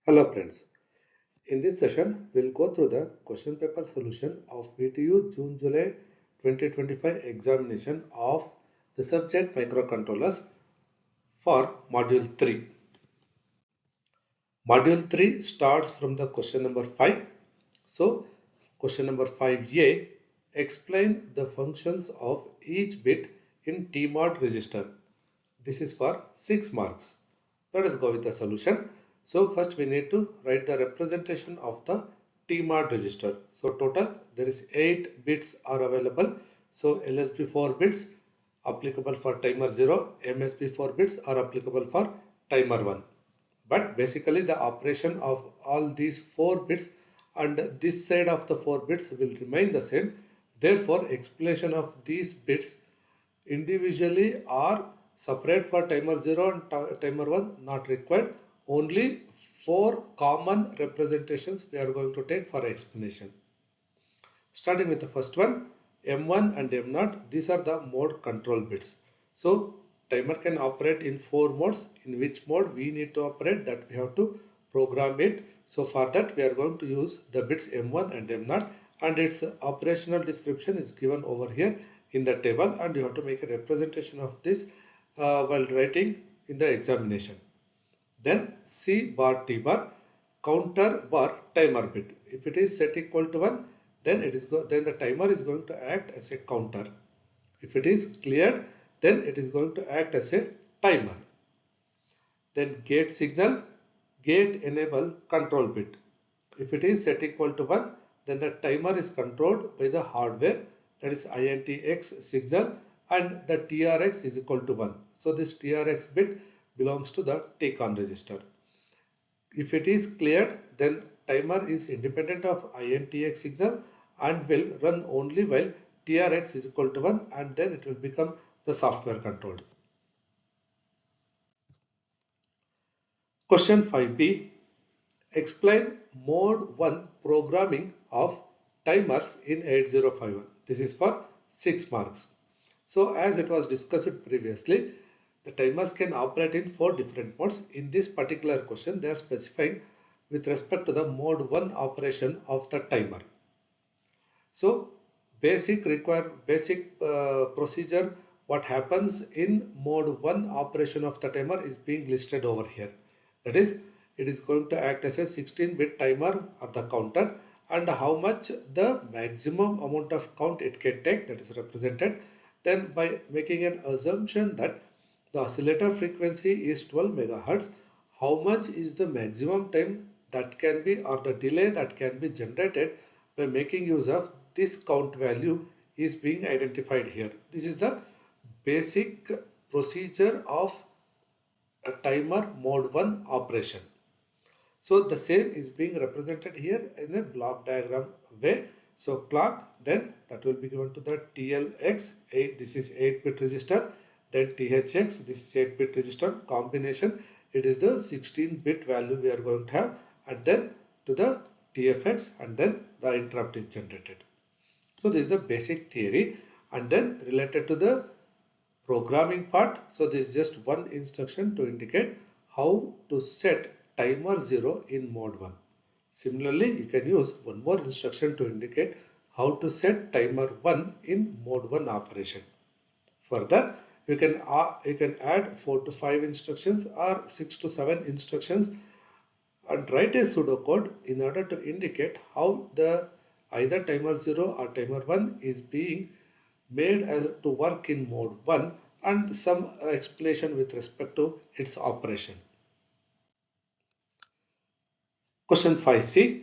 Hello friends, in this session we'll go through the question paper solution of VTU June-July 2025 examination of the subject microcontrollers for Module 3. Module 3 starts from the question number 5. So question number 5a, explain the functions of each bit in TMOD register. This is for 6 marks. Let us go with the solution. So first we need to write the representation of the TMOD register. So total there is 8 bits are available. So LSB 4 bits applicable for timer 0, MSB 4 bits are applicable for timer 1. But basically the operation of all these 4 bits and this side of the 4 bits will remain the same. Therefore explanation of these bits individually are separate for timer 0 and timer 1 not required. Only 4 common representations we are going to take for explanation. Starting with the first one, M1 and M0, these are the mode control bits. So timer can operate in 4 modes. In which mode we need to operate, that we have to program it. So for that we are going to use the bits M1 and M0, and its operational description is given over here in the table, and you have to make a representation of this while writing in the examination. Then C bar T bar, counter bar timer bit. If it is set equal to 1, then then the timer is going to act as a counter. If it is cleared, then it is going to act as a timer. Then gate signal, gate enable control bit. If it is set equal to 1, then the timer is controlled by the hardware, that is INTX signal, and the TRX is equal to 1. So this TRX bit belongs to the take-on register. If it is cleared, then timer is independent of INTX signal and will run only while TRX is equal to 1, and then it will become the software controlled. Question 5b, explain mode 1 programming of timers in 8051. This is for 6 marks. So as it was discussed previously, the timers can operate in 4 different modes. In this particular question, they are specifying with respect to the mode 1 operation of the timer. So basic procedure, what happens in mode 1 operation of the timer is being listed over here. That is, it is going to act as a 16-bit timer or the counter, and how much the maximum amount of count it can take, that is represented. Then by making an assumption that the oscillator frequency is 12 megahertz, how much is the maximum time that can be, or the delay that can be generated by making use of this count value is being identified here. This is the basic procedure of a timer mode 1 operation. So the same is being represented here in a block diagram way. So clock, then that will be given to the TLX, this is 8-bit register, then THX, this is 8-bit register combination, it is the 16-bit value we are going to have, and then to the TFX, and then the interrupt is generated. So this is the basic theory, and then related to the programming part. So this is just one instruction to indicate how to set timer 0 in mode 1. Similarly, you can use one more instruction to indicate how to set timer 1 in mode 1 operation. Further, you can add 4 to 5 instructions or 6 to 7 instructions and write a pseudocode in order to indicate how the either timer 0 or timer 1 is being made as to work in mode 1, and some explanation with respect to its operation. Question 5c,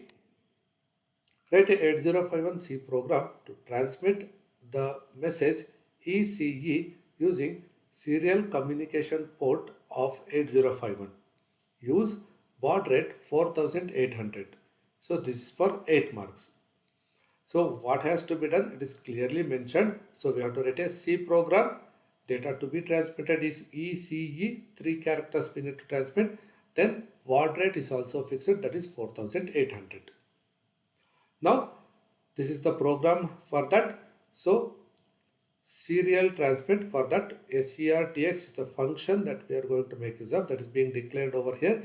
write a 8051C program to transmit the message ECE using serial communication port of 8051. Use baud rate 4800. So this is for 8 marks. So what has to be done? It is clearly mentioned. So we have to write a C program. Data to be transmitted is ECE, 3 characters we need to transmit. Then baud rate is also fixed, that is 4800. Now this is the program for that. So serial transmit, for that SCRTX is the function that we are going to make use of, that is being declared over here.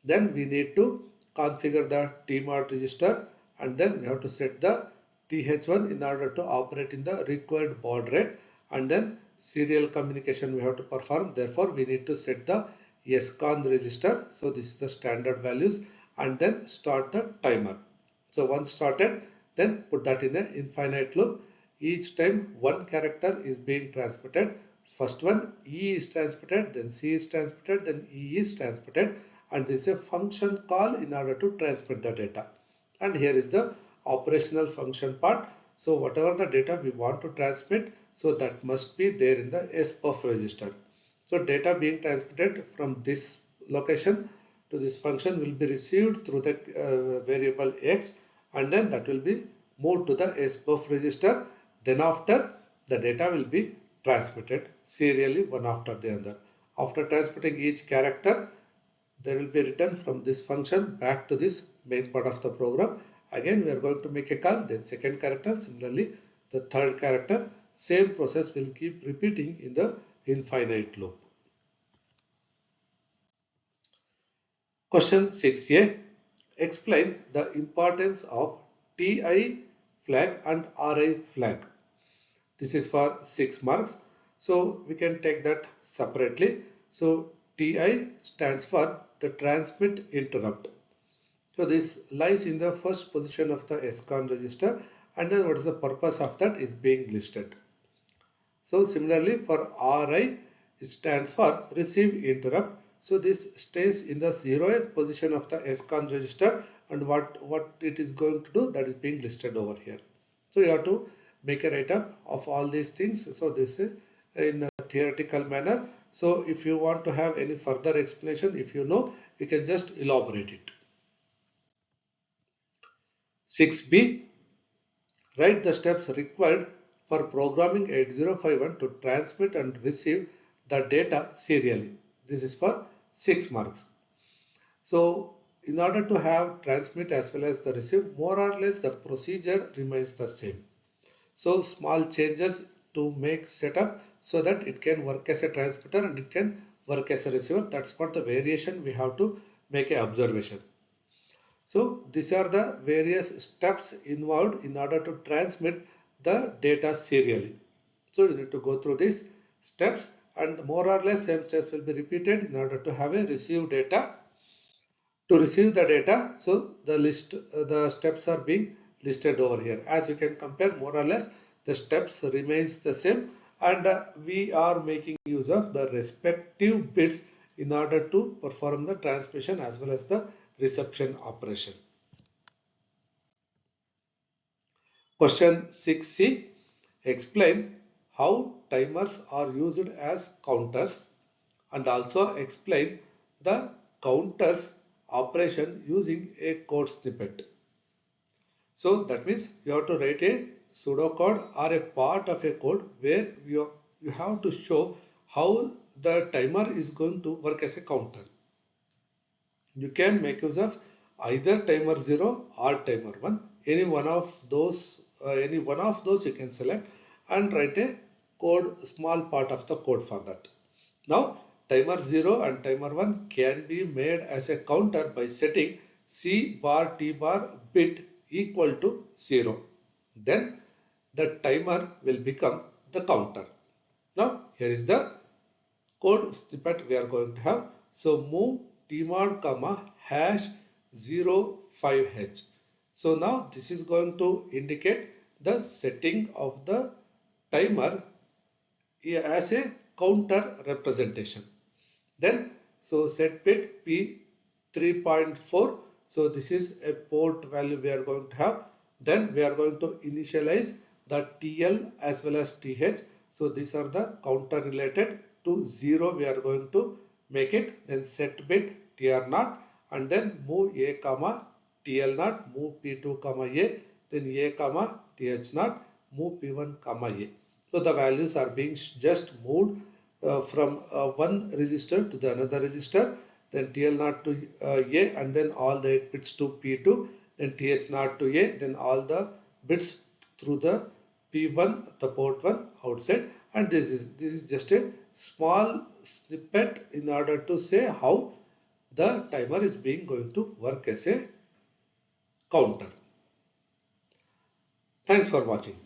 Then we need to configure the TMOD register, and then we have to set the TH1 in order to operate in the required baud rate, and then serial communication we have to perform. Therefore, we need to set the SCON register. So this is the standard values, and then start the timer. So once started, then put that in an infinite loop. Each time one character is being transmitted. First one E is transmitted, then C is transmitted, then E is transmitted, and this is a function call in order to transmit the data. And here is the operational function part. So whatever the data we want to transmit, so that must be there in the SBUF register. So data being transmitted from this location to this function will be received through the variable X, and then that will be moved to the SBUF register. Then after, the data will be transmitted serially one after the other. After transmitting each character, there will be written from this function back to this main part of the program. Again, we are going to make a call, then second character, similarly the third character. Same process will keep repeating in the infinite loop. Question 6a. Explain the importance of TI flag and RI flag. This is for 6 marks. So we can take that separately. So TI stands for the transmit interrupt. So this lies in the first position of the SCON register, and then what is the purpose of that is being listed. So similarly for RI, it stands for receive interrupt. So this stays in the 0th position of the SCON register, and what it is going to do, that is being listed over here. So you have to make a write-up of all these things. So this is in a theoretical manner. So if you want to have any further explanation, if you know, you can just elaborate it. 6b. Write the steps required for programming 8051 to transmit and receive the data serially. This is for 6 marks. So in order to have transmit as well as the receive, more or less the procedure remains the same. So small changes to make setup so that it can work as a transmitter and it can work as a receiver. That's what the variation we have to make an observation. So these are the various steps involved in order to transmit the data serially. So you need to go through these steps, and more or less same steps will be repeated in order to have a receive data. To receive the data, so the steps are being listed over here. As you can compare, more or less the steps remains the same, and we are making use of the respective bits in order to perform the transmission as well as the reception operation. Question 6c. Explain how timers are used as counters, and also explain the counters operation using a code snippet. So that means you have to write a pseudocode or a part of a code where you have to show how the timer is going to work as a counter. You can make use of either timer 0 or timer 1. Any one of those you can select and write a code, small part of the code for that. Now timer 0 and timer 1 can be made as a counter by setting C bar T bar bit equal to 0. Then the timer will become the counter. Now here is the code snippet we are going to have. So move tmod comma hash 05h. So now this is going to indicate the setting of the timer as a counter representation. Then so set bit P 3.4. So this is a port value we are going to have. Then we are going to initialize the TL as well as TH. So these are the counter related to 0 we are going to make it. Then set bit TR0, and then move A comma TL0, move P2 comma A, then A comma TH0, move P1 comma A. So the values are being just moved from one register to the another register, then TL0 to A, and then all the 8 bits to P2, then TH0 to A, then all the bits through the P1, the port 1 outside. And this is just a small snippet in order to say how the timer is being going to work as a counter. Thanks for watching.